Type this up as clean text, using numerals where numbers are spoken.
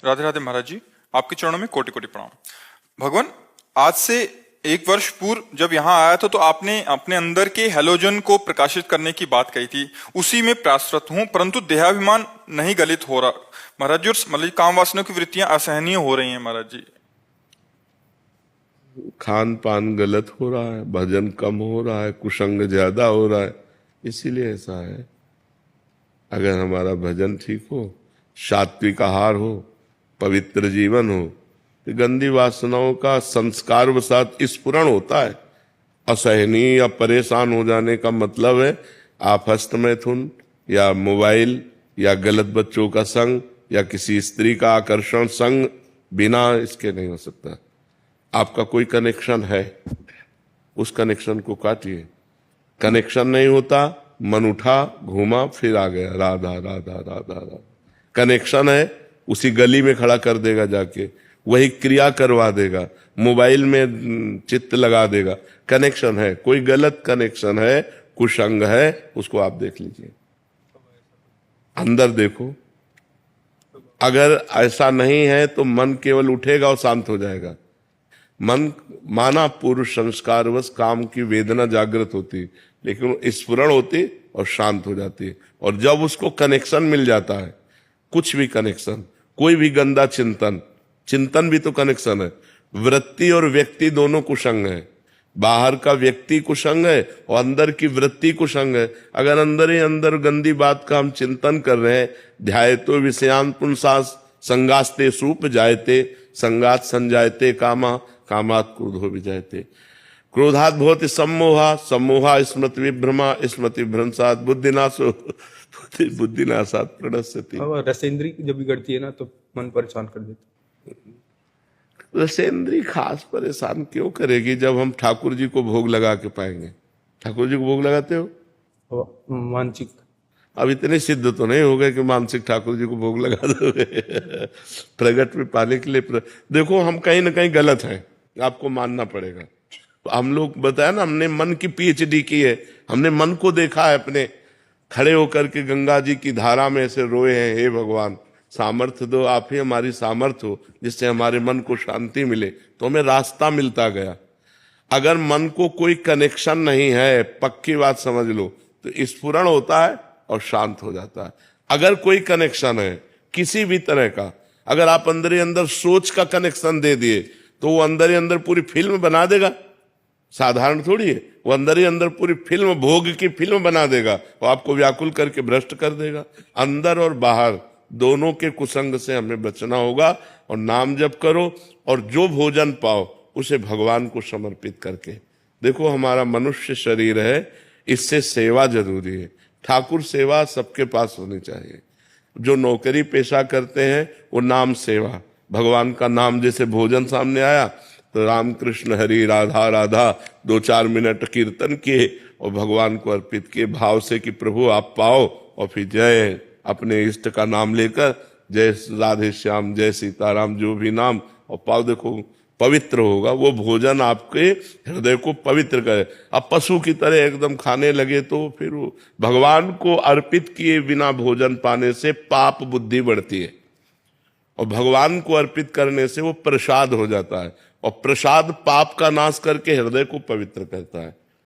राधे राधे महाराज जी, आपके चरणों में कोटि कोटि प्रणाम। भगवान, आज से 1 वर्ष पूर्व जब यहाँ आया था तो आपने अपने अंदर के हैलोजन को प्रकाशित करने की बात कही थी। उसी में प्रयासरत हूँ, परंतु देहाभिमान नहीं गलित हो रहा महाराज जी, और मतलब काम वासना की वृत्तियां असहनीय हो रही हैं महाराज जी। खान पान गलत हो रहा है, भजन कम हो रहा है, कुसंग ज्यादा हो रहा है, इसीलिए ऐसा है। अगर हमारा भजन ठीक हो, सात्विक आहार हो, पवित्र जीवन हो, तो गंदी वासनाओं का संस्कार वसात स्फुरण होता है। असहनीय या परेशान हो जाने का मतलब है आप हस्तमैथुन या मोबाइल या गलत बच्चों का संग या किसी स्त्री का आकर्षण संग बिना इसके नहीं हो सकता। आपका कोई कनेक्शन है, उस कनेक्शन को काटिए। कनेक्शन नहीं होता, मन उठा, घूमा, फिर आ गया राधा राधा राधा राधा। कनेक्शन है, उसी गली में खड़ा कर देगा जाके, वही क्रिया करवा देगा, मोबाइल में चित्त लगा देगा। कनेक्शन है, कोई गलत कनेक्शन है, कुसंग है, उसको आप देख लीजिए, अंदर देखो। अगर ऐसा नहीं है तो मन केवल उठेगा और शांत हो जाएगा। मन माना पूर्व संस्कारवश काम की वेदना जागृत होती, लेकिन स्फुरण होती और शांत हो जाती। और जब उसको कनेक्शन मिल जाता है, कुछ भी कनेक्शन, कोई भी गंदा चिंतन, चिंतन भी तो कनेक्शन है। वृत्ति और व्यक्ति दोनों कुसंग है। बाहर का व्यक्ति कुसंग है और अंदर की वृत्ति कुसंग है। अगर अंदर ही अंदर गंदी बात का हम चिंतन कर रहे हैं, ध्यायतो विषयान पुंसास संगास्ते सूप जायते संगात संजायते कामा कामात क्रोधो विजायते। क्रोधात भवति सम्मोहा सम्मोहा स्मृति विभ्रमा स्मृति भ्रंशात बुद्धिनाशो बुद्धिनाशात प्रणश्यति। रसेंद्री जब बिगड़ती है ना तो मन परेशान कर देती। रसेंद्री खास परेशान क्यों करेगी जब हम ठाकुर जी को भोग लगा के पाएंगे। ठाकुर जी को भोग लगाते हो? मानसिक अब इतने सिद्ध तो नहीं हो गए कि मानसिक ठाकुर जी को भोग लगा दोगे। प्रगट में पाने के लिए देखो, हम कहीं ना कहीं गलत हैं, आपको मानना पड़ेगा। तो हम लोग बताया ना, हमने मन की पीएचडी की है, हमने मन को देखा है। अपने खड़े होकर के गंगा जी की धारा में ऐसे रोए हैं, हे भगवान सामर्थ्य दो, आप ही हमारी सामर्थ्य हो, जिससे हमारे मन को शांति मिले। तो हमें रास्ता मिलता गया। अगर मन को कोई कनेक्शन नहीं है, पक्की बात समझ लो, तो स्फुरण होता है और शांत हो जाता है। अगर कोई कनेक्शन है किसी भी तरह का, अगर आप अंदर ही अंदर सोच का कनेक्शन दे दिए तो वो अंदर ही अंदर पूरी फिल्म बना देगा। साधारण थोड़ी है, वो अंदर ही अंदर पूरी फिल्म, भोग की फिल्म बना देगा, वो आपको व्याकुल करके भ्रष्ट कर देगा। अंदर और बाहर दोनों के कुसंग से हमें बचना होगा। और नाम जप करो और जो भोजन पाओ उसे भगवान को समर्पित करके। देखो, हमारा मनुष्य शरीर है, इससे सेवा जरूरी है। ठाकुर सेवा सबके पास होनी चाहिए। जो नौकरी पेशा करते हैं वो नाम सेवा, भगवान का नाम, जैसे भोजन सामने आया तो राम कृष्ण हरि राधा राधा 2-4 मिनट कीर्तन किए और भगवान को अर्पित किए भाव से कि प्रभु आप पाओ, और फिर जय अपने इष्ट का नाम लेकर, जय राधे श्याम, जय सीताराम, जो भी नाम, और पाओ। देखो पवित्र होगा वो भोजन, आपके हृदय को पवित्र करे। अब पशु की तरह एकदम खाने लगे तो फिर वो भगवान को अर्पित किए बिना भोजन पाने से पाप बुद्धि बढ़ती है, और भगवान को अर्पित करने से वो प्रसाद हो जाता है, और प्रसाद पाप का नाश करके हृदय को पवित्र करता है।